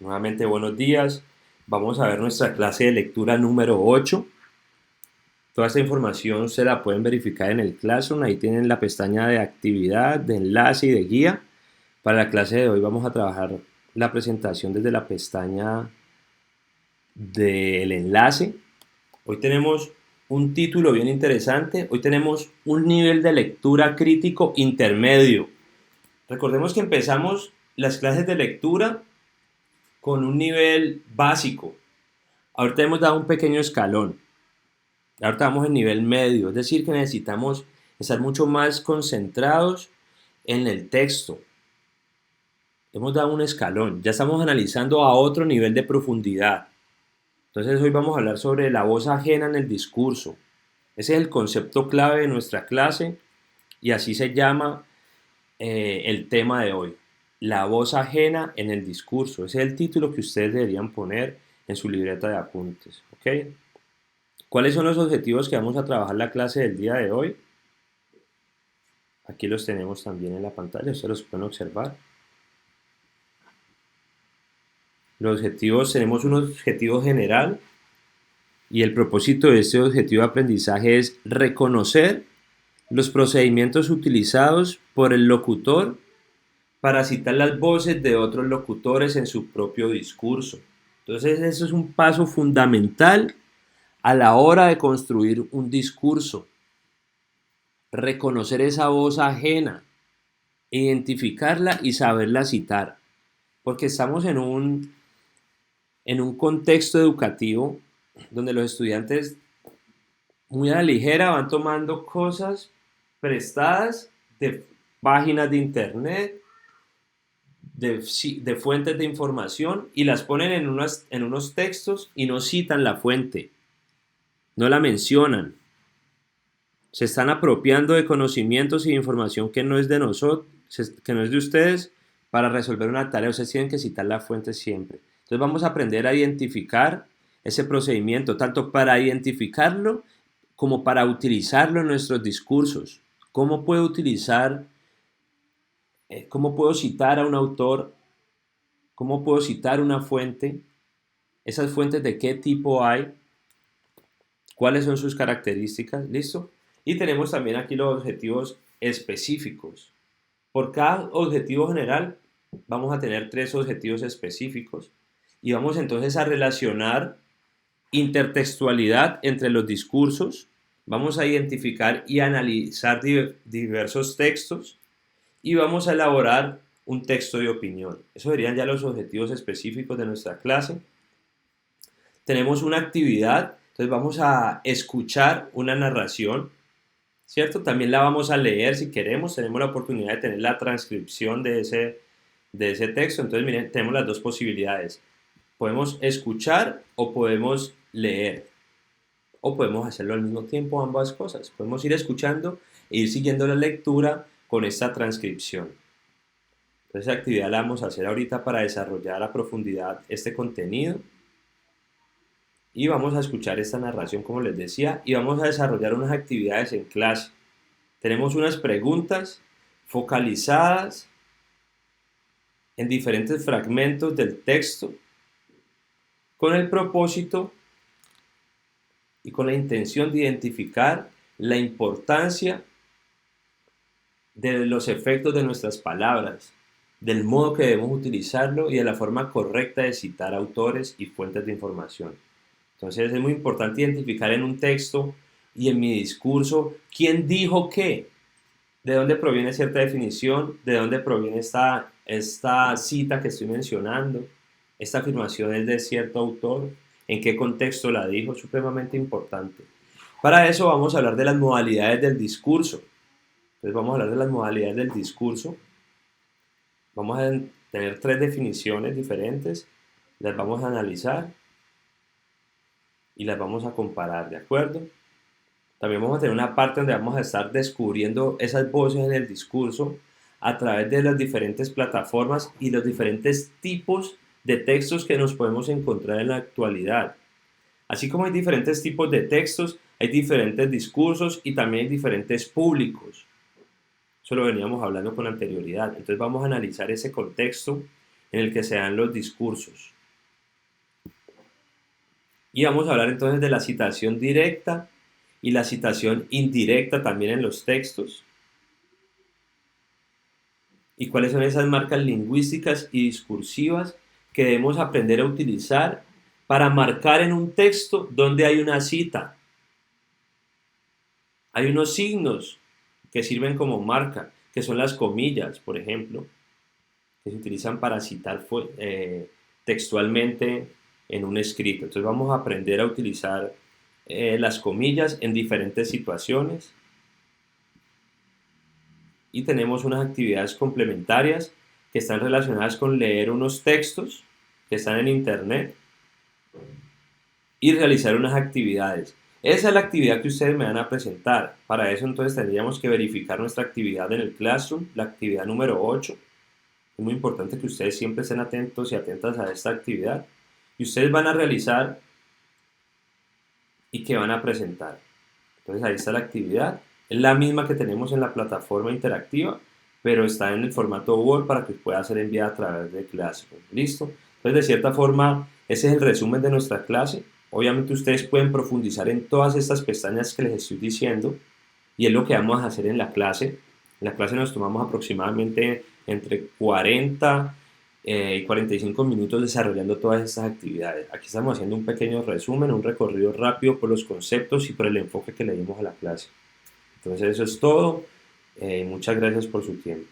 Nuevamente buenos días. Vamos a ver nuestra clase de lectura número 8. Toda esta información se la pueden verificar en el Classroom. Ahí tienen la pestaña de actividad, de enlace y de guía. Para la clase de hoy vamos a trabajar la presentación desde la pestaña del enlace. Hoy tenemos un título bien interesante. Hoy tenemos un nivel de lectura crítico intermedio. Recordemos que empezamos las clases de lectura con un nivel básico. Ahorita hemos dado un pequeño escalón. Ahorita vamos en nivel medio, es decir, que necesitamos estar mucho más concentrados en el texto. Hemos dado un escalón, ya estamos analizando a otro nivel de profundidad. Entonces hoy vamos a hablar sobre la voz ajena en el discurso. Ese es el concepto clave de nuestra clase y así se llama el tema de hoy. La voz ajena en el discurso. Ese es el título que ustedes deberían poner en su libreta de apuntes. ¿Ok? ¿Cuáles son los objetivos que vamos a trabajar la clase del día de hoy? Aquí los tenemos también en la pantalla, ustedes los pueden observar. Los objetivos, tenemos un objetivo general y el propósito de este objetivo de aprendizaje es reconocer los procedimientos utilizados por el locutor para citar las voces de otros locutores en su propio discurso. Entonces, eso es un paso fundamental a la hora de construir un discurso. Reconocer esa voz ajena, identificarla y saberla citar. Porque estamos en un contexto educativo donde los estudiantes muy a la ligera van tomando cosas prestadas de páginas de internet, de fuentes de información y las ponen en unos textos y no citan la fuente, no la mencionan. Se están apropiando de conocimientos y de información que no es de nosotros, que no es de ustedes, para resolver una tarea. Ustedes tienen que citar la fuente siempre. Entonces vamos a aprender a identificar ese procedimiento, tanto para identificarlo como para utilizarlo en nuestros discursos. ¿Cómo puedo utilizar, cómo puedo citar a un autor? ¿Cómo puedo citar una fuente? ¿Esas fuentes de qué tipo hay? ¿Cuáles son sus características? ¿Listo? Y tenemos también aquí los objetivos específicos. Por cada objetivo general vamos a tener 3 objetivos específicos y vamos entonces a relacionar intertextualidad entre los discursos, vamos a identificar y analizar diversos textos y vamos a elaborar un texto de opinión. Esos serían ya los objetivos específicos de nuestra clase. Tenemos una actividad, entonces vamos a escuchar una narración, ¿cierto? También la vamos a leer si queremos, tenemos la oportunidad de tener la transcripción de ese texto, entonces miren, tenemos las dos posibilidades. Podemos escuchar o podemos leer, o podemos hacerlo al mismo tiempo, ambas cosas. Podemos ir escuchando e ir siguiendo la lectura con esta transcripción. Entonces, esa actividad la vamos a hacer ahorita para desarrollar a profundidad este contenido. Y vamos a escuchar esta narración, como les decía, y vamos a desarrollar unas actividades en clase. Tenemos unas preguntas focalizadas en diferentes fragmentos del texto con el propósito y con la intención de identificar la importancia de los efectos de nuestras palabras, del modo que debemos utilizarlo y de la forma correcta de citar autores y fuentes de información. Entonces es muy importante identificar en un texto y en mi discurso quién dijo qué, de dónde proviene cierta definición, de dónde proviene esta cita que estoy mencionando, esta afirmación es de cierto autor, en qué contexto la dijo, supremamente importante. Para eso vamos a hablar de las modalidades del discurso. Entonces vamos a hablar de las modalidades del discurso. Vamos a tener 3 definiciones diferentes, las vamos a analizar y las vamos a comparar, ¿de acuerdo? También vamos a tener una parte donde vamos a estar descubriendo esas voces en el discurso a través de las diferentes plataformas y los diferentes tipos de textos que nos podemos encontrar en la actualidad. Así como hay diferentes tipos de textos, hay diferentes discursos y también hay diferentes públicos. Eso lo veníamos hablando con anterioridad. Entonces vamos a analizar ese contexto en el que se dan los discursos. Y vamos a hablar entonces de la citación directa y la citación indirecta también en los textos. Y cuáles son esas marcas lingüísticas y discursivas que debemos aprender a utilizar para marcar en un texto donde hay una cita. Hay unos signos que sirven como marca, que son las comillas, por ejemplo, que se utilizan para citar textualmente en un escrito. Entonces vamos a aprender a utilizar las comillas en diferentes situaciones y tenemos unas actividades complementarias que están relacionadas con leer unos textos que están en internet y realizar unas actividades. Esa es la actividad que ustedes me van a presentar. Para eso entonces tendríamos que verificar nuestra actividad en el Classroom, la actividad número 8. Es muy importante que ustedes siempre estén atentos y atentas a esta actividad. Y ustedes van a realizar y que van a presentar. Entonces ahí está la actividad. Es la misma que tenemos en la plataforma interactiva, pero está en el formato Word para que pueda ser enviada a través de Classroom. ¿Listo? Entonces, de cierta forma, ese es el resumen de nuestra clase. Obviamente ustedes pueden profundizar en todas estas pestañas que les estoy diciendo y es lo que vamos a hacer en la clase. En la clase nos tomamos aproximadamente entre 40 y 45 minutos desarrollando todas estas actividades. Aquí estamos haciendo un pequeño resumen, un recorrido rápido por los conceptos y por el enfoque que le dimos a la clase. Entonces eso es todo. Muchas gracias por su tiempo.